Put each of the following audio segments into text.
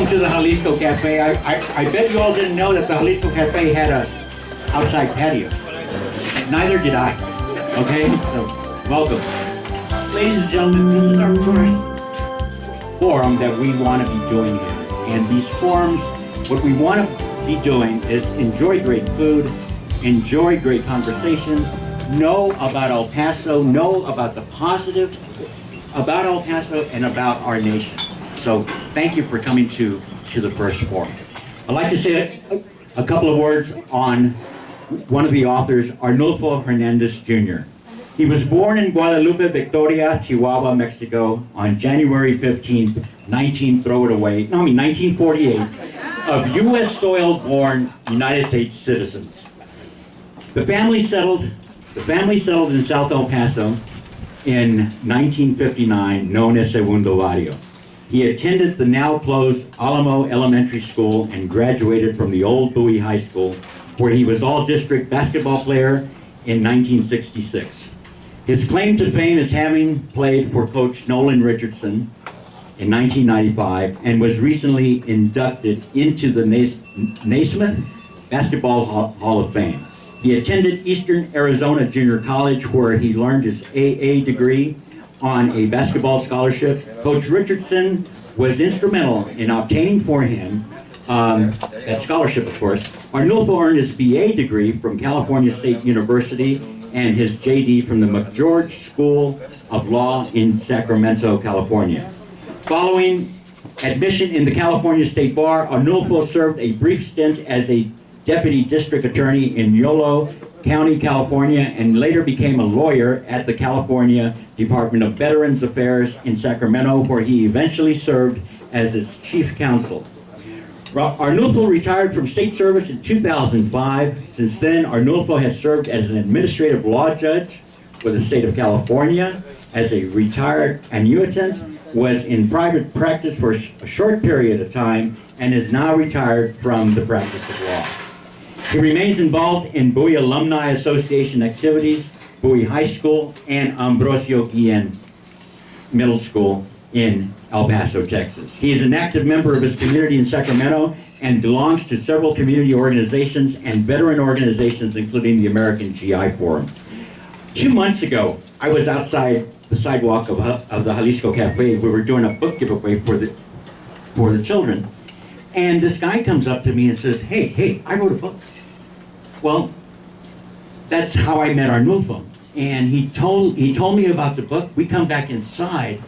Welcome to the Jalisco Cafe. I bet you all didn't know that the Jalisco Cafe had a outside patio. Neither did I. Okay, so welcome. Ladies and gentlemen, this is our first forum that we want to be doing here. And these forums, what we want to be doing is enjoy great food, enjoy great conversations, know about El Paso, know about the positive about El Paso and about our nation. So thank you for coming to the first forum. I'd like to say a couple of words on one of the authors, Arnulfo Hernandez Jr. He was born in Guadalupe, Victoria, Chihuahua, Mexico on January 15th, 1948, of U.S. soil-born United States citizens. The family settled in South El Paso in 1959, known as Segundo Barrio. He attended the now closed Alamo Elementary School and graduated from the old Bowie High School, where he was all-district basketball player in 1966. His claim to fame is having played for Coach Nolan Richardson in 1995 and was recently inducted into the Naismith Basketball Hall of Fame. He attended Eastern Arizona Junior College, where he learned his AA degree on a basketball scholarship. Coach Richardson was instrumental in obtaining for him that scholarship, of course. Arnulfo earned his BA degree from California State University and his JD from the McGeorge School of Law in Sacramento, California. Following admission in the California State Bar, Arnulfo served a brief stint as a deputy district attorney in Yolo County, California, and later became a lawyer at the California Department of Veterans Affairs in Sacramento, where he eventually served as its chief counsel. Arnulfo retired from state service in 2005. Since then, Arnulfo has served as an administrative law judge for the state of California, as a retired annuitant, was in private practice for a short period of time, and is now retired from the practice of law. He remains involved in Bowie Alumni Association activities, Bowie High School, and Ambrosio Guillen Middle School in El Paso, Texas. He is an active member of his community in Sacramento and belongs to several community organizations and veteran organizations, including the American GI Forum. 2 months ago, I was outside the sidewalk of the Jalisco Cafe. We were doing a book giveaway for the children. And this guy comes up to me and says, hey, I wrote a book. Well, that's how I met Arnulfo. And he told me about the book. We come back inside,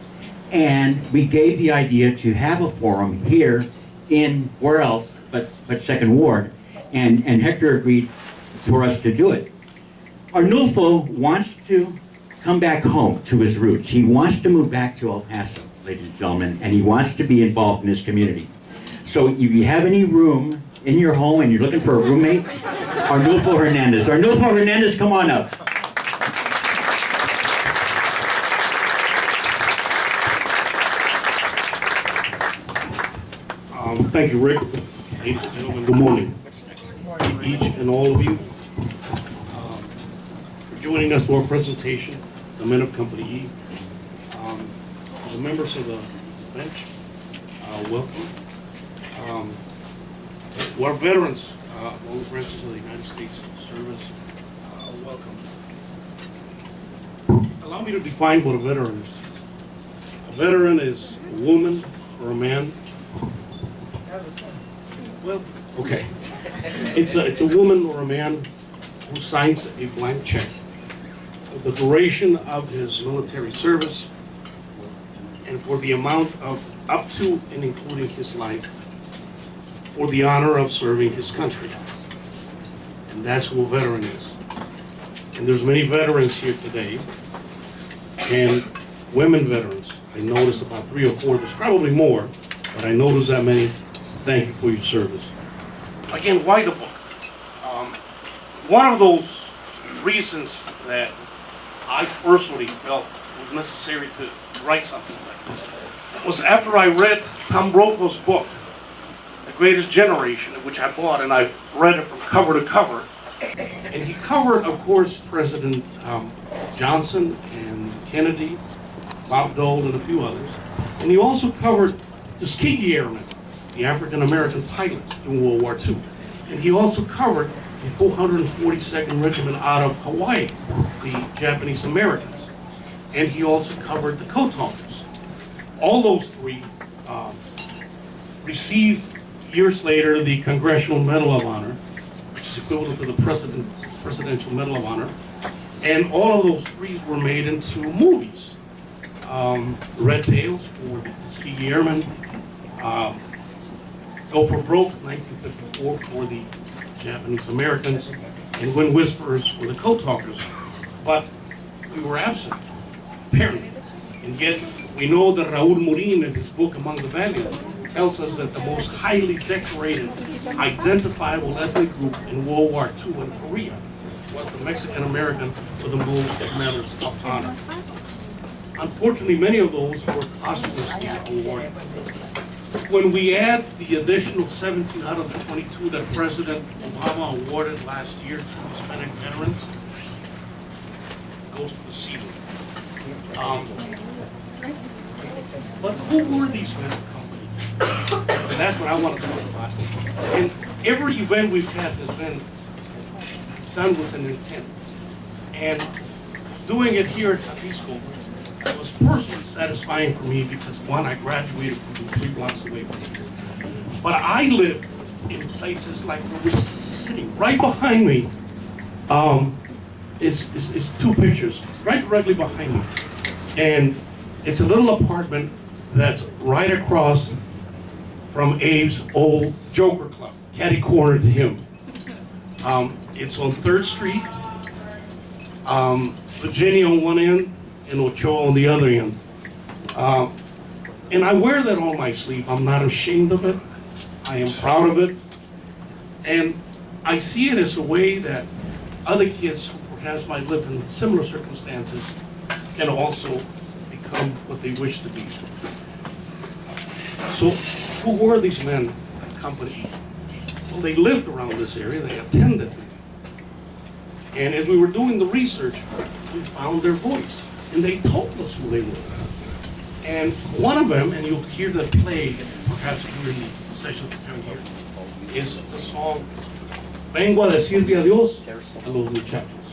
and we gave the idea to have a forum here in, where else, but Second Ward. And Hector agreed for us to do it. Arnulfo wants to come back home to his roots. He wants to move back to El Paso, ladies and gentlemen, and he wants to be involved in his community. So if you have any room in your home and you're looking for a roommate, Arnulfo Hernandez. Arnulfo Hernandez, come on up. Thank you, Rick. Ladies and gentlemen, good morning. Each and all of you for joining us for our presentation, The Men of Company E. The members of the bench, welcome. To our veterans, all the branches of the United States Service, welcome. Allow me to define what a veteran is. A veteran is a woman or a man. Well, okay. It's a woman or a man who signs a blank check for the duration of his military service and for the amount of up to and including his life for the honor of serving his country. And that's who a veteran is. And there's many veterans here today, and women veterans. I noticed about 3 or 4, there's probably more, but I noticed that many. Thank you for your service. Again, why the book? One of those reasons that I personally felt was necessary to write something like this was after I read Tom Brokaws' book, The Greatest Generation, which I bought, and I read it from cover to cover. And he covered, of course, President Johnson and Kennedy, Bob Dole, and a few others. And he also covered Tuskegee Airmen, the African-American pilots in World War II. And he also covered the 442nd Regiment out of Hawaii, the Japanese Americans. And he also covered the Code Talkers. All those three received years later the Congressional Medal of Honor, which is equivalent to the Presidential Medal of Honor. And all of those three were made into movies. Red Tails for the Tuskegee Airmen, Go for Broke, 1954 for the Japanese Americans, and Wind Whisperers for the Code Talkers. But we were absent, apparently. And yet, we know that Raul Morin, in his book Among the Valiant, tells us that the most highly decorated, identifiable ethnic group in World War II in Korea was the Mexican American with the most medals of honor. Unfortunately, many of those were posthumously awarded. When we add the additional 17 out of the 22 that President Obama awarded last year to Hispanic veterans, it goes to the ceiling. But who were these men of company? And that's what I want to talk about. And every event we've had has been done with an intent. And doing it here at Jalisco was personally satisfying for me because, one, I graduated from 3 blocks away from here. But I lived in places like where we're sitting right behind me. It's 2 pictures right directly behind me. And it's a little apartment that's right across from Abe's old Joker Club, catty corner to him. It's on 3rd Street, Virginia on one end, and Ochoa on the other end. And I wear that on my sleeve. I'm not ashamed of it. I am proud of it. And I see it as a way that other kids who perhaps might live in similar circumstances can also become what they wish to be. So who were these men of company? Well, they lived around this area. They attended. And as we were doing the research, we found their voice. And they told us who they were. And one of them, and you'll hear the play, perhaps during the session to come here, is the song, Vengo a decirle adiós a los muchachos.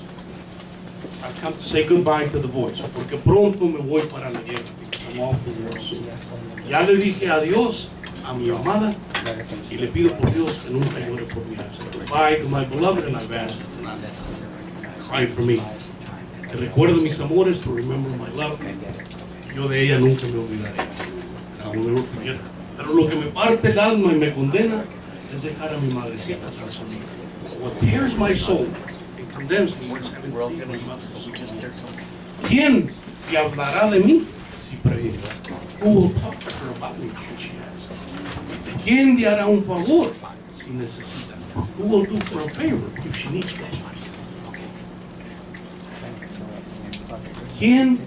I've come to say goodbye to the voice, porque pronto me voy para la guerra, because I'm off to war soon. Ya le dije adiós a mi amada, y le pido por Dios que nunca llore por mí. I said goodbye to my beloved, and I've asked her not to cry for me. Te recuerdo mis amores, to remember my love. Yo de ella nunca me olvidaré. I will never forget her. Pero lo que me parte el alma y me condena es dejar a mi madrecita tras mí. What tears my soul and condemns me is having to leave my mother. ¿Quién te hablará de mí si previene? Who will talk to her about me should she ask? ¿Quién le hará un favor si necesita? Who will do her a favor if she needs one? ¿Quién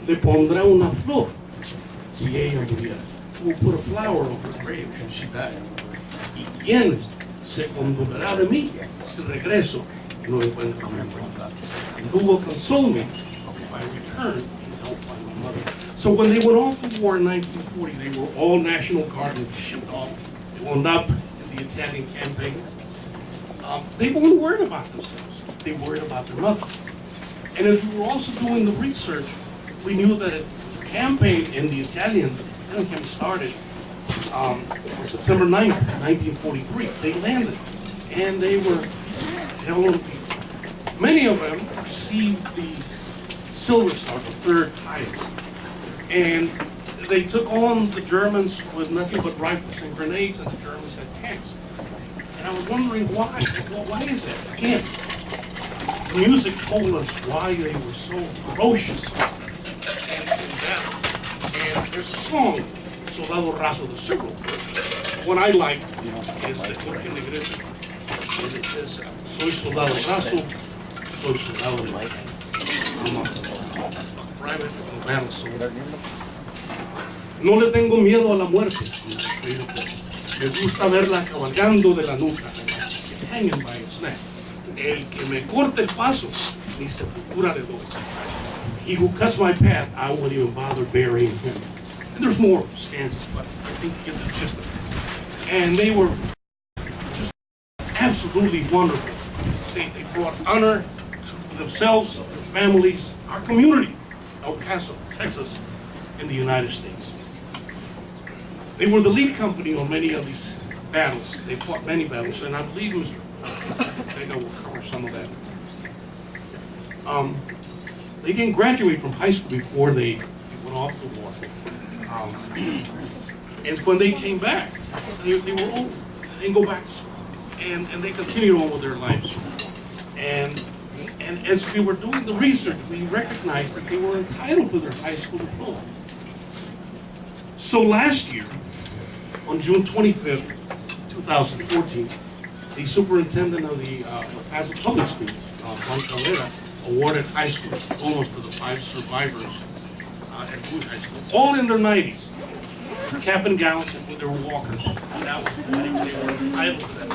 le pondrá una flor si ella muriera? Who will put a flower on her grave when she died? ¿Y quién se condolerá de mí si regreso y no encuentro a mi mamá? And who will console me if I return and don't find my mother? So when they went off to war in 1940, they were all National Guard and shipped off. They wound up in the Italian campaign. They weren't worried about themselves. They worried about their mother. And as we were also doing the research, we knew that the campaign in the Italian campaign started on September 9th, 1943. They landed, and they were held. Many of them received the Silver Star, the 3rd highest. And they took on the Germans with nothing but rifles and grenades, and the Germans had tanks. And I was wondering why. Well, why is that? Again, music told us why they were so ferocious in battle. And there's a song, Soldado Raso, the Circle. What I like is the Jorge Negrete. And it says, Soy soldado raso, soy soldado de life. I'm a private battle soldier. No le tengo miedo a la muerte. Me gusta verla cabalgando de la nuca, hanging by its neck. El que me corte el paso, mi sepultura le doy. He who cuts my path, I won't even bother burying him. And there's more stanzas, but I think you get the gist of it. And they were just absolutely wonderful. They brought honor to themselves, their families, our community, El Paso, Texas, in the United States. They were the lead company on many of these battles. They fought many battles, and I believe Mr. Vega will cover some of that. They didn't graduate from high school before they went off to war. And when they came back, they were old. They didn't go back to school. And they continued on with their lives. And as we were doing the research, we recognized that they were entitled to their high school diploma. So last year, on June 25th, 2014, the superintendent of the El Paso Public Schools, Juan Cabrera, awarded high school diplomas to the 5 survivors at Bowie High School, all in their 90s, cap and gowns and with their walkers. That was they were entitled to that.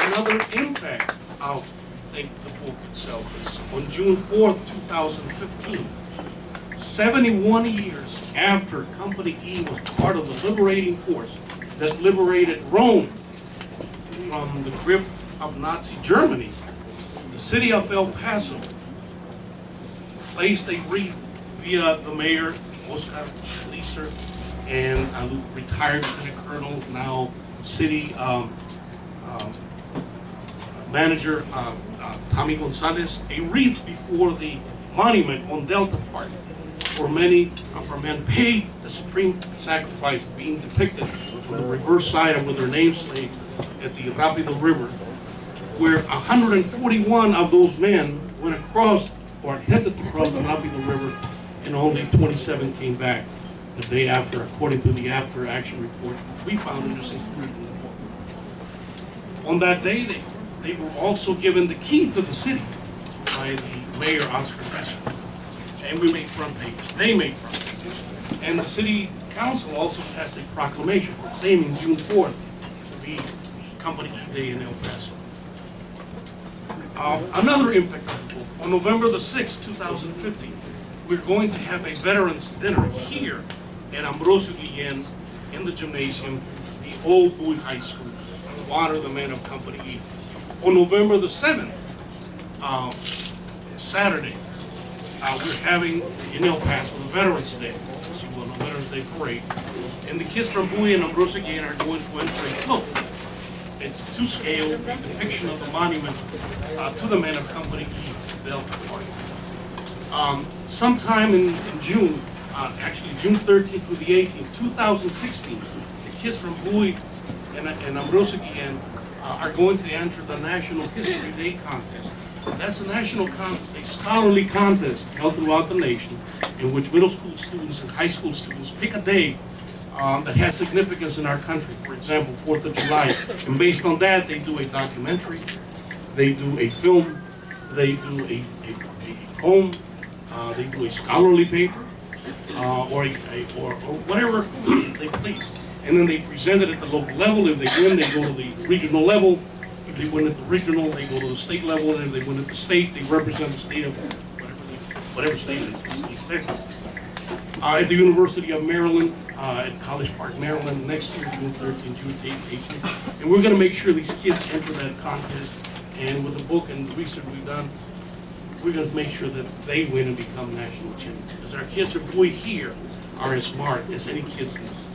Another impact of the book itself is on June 4th, 2015, 71 years after Company E was part of the liberating force that liberated Rome from the grip of Nazi Germany, the city of El Paso placed a wreath via the mayor, Oscar Leeser, and a retired lieutenant colonel, now city manager, Tommy Gonzalez, a wreath before the monument on Delta Park for men paid the supreme sacrifice being depicted on the reverse side and with their names laid at the Rapido River, where 141 of those men went across or attempted to cross the Rapido River, and only 27 came back the day after, according to the after action report we found in this included in the book. On that day, they were also given the key to the city by the mayor, Oscar Leeser. And we made front pages. They made front pages. And the city council also passed a proclamation proclaiming June 4th to be Company E Day in El Paso. Another impact of the book. On November the 6th, 2015, we're going to have a veterans dinner here at Ambrosio Guillen in the gymnasium, the old Bowie High School, to honor the men of Company E. On November the 7th, Saturday, we're having in El Paso the Veterans Day, as you will know, Veterans Day Parade, and the kids from Bowie and Ambrosio Guillen are going to enter a float. It's to scale, a depiction of the monument to the men of Company E, Delta Party. Sometime in June, actually June 13th through the 18th, 2016, the kids from Bowie and Ambrosio Guillen are going to enter the National History Day contest. That's a national contest, a scholarly contest held throughout the nation, in which middle school students and high school students pick a day that has significance in our country. For example, 4th of July. And based on that, they do a documentary, they do a film, they do a poem, they do a scholarly paper, or whatever they please. And then they present it at the local level. If they win, they go to the regional level. If they win at the regional, they go to the state level. And if they win at the state, they represent the state of whatever state it is, Texas. At the University of Maryland, at College Park, Maryland, next year, June 13th, June 18th. And we're going to make sure these kids enter that contest. And with the book and the research we've done, we're going to make sure that they win and become national champions. Because our kids are boy here are as smart as any kids in the city.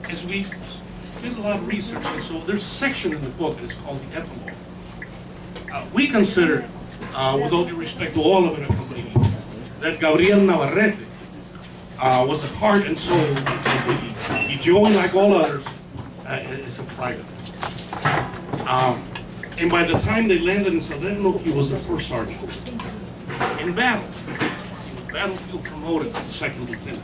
As we did a lot of research, and so there's a section in the book and it's called the epilogue. We consider, with all due respect to all of it at Company E, that Gabriel Navarrete was the heart and soul of Company E. He joined, like all others, as a private. And by the time they landed in Salerno, he was the first sergeant. In battle, he was battlefield promoted to second lieutenant.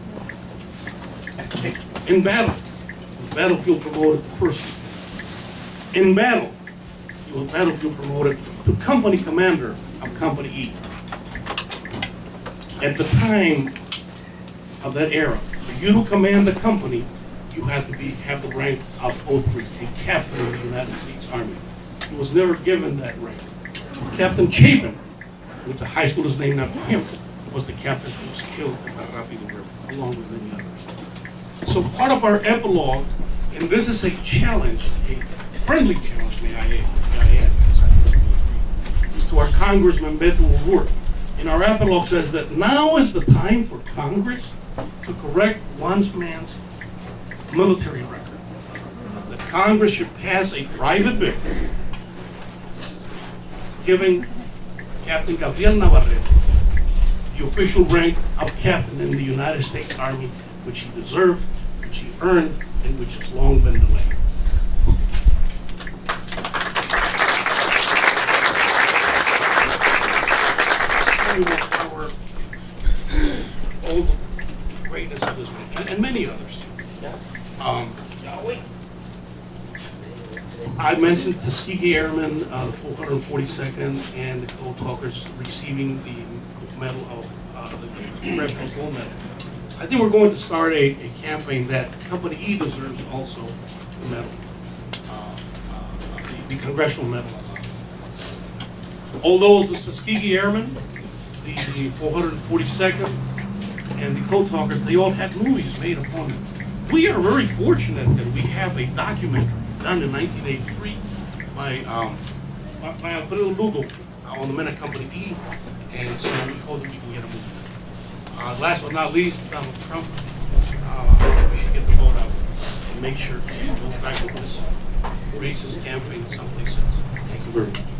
In battle, he was battlefield promoted to first lieutenant. In battle, he was battlefield promoted to company commander of Company E. At the time of that era, for you to command the company, you had to have the rank of O3, a captain of the United States Army. He was never given that rank. Captain Chapin, which the high school is named after him, was the captain who was killed in the Rapido River, along with many others. So part of our epilogue, and this is a challenge, a friendly challenge, may I add, is to our Congressman Beto O'Rourke. And our epilogue says that now is the time for Congress to correct one man's military record. That Congress should pass a private bill giving Captain Gabriel Navarrete the official rank of captain in the United States Army, which he deserved, which he earned, and which has long been delayed. We will cover all the greatness of this man, and many others too. I mentioned Tuskegee Airmen, the 442nd, and the Code Talkers receiving the medal of the Congressional Gold Medal. I think we're going to start a campaign that Company E deserves also the medal, the Congressional Medal. All those, the Tuskegee Airmen, the 442nd, and the Code Talkers, they all had movies made upon them. We are very fortunate that we have a documentary done in 1983 by Alfredo Lugo on the men of Company E, and so we hope that we can get a movie. Last but not least, Donald Trump. I think we should get the vote out and make sure to go back with this racist campaign someplace else. Thank you very much.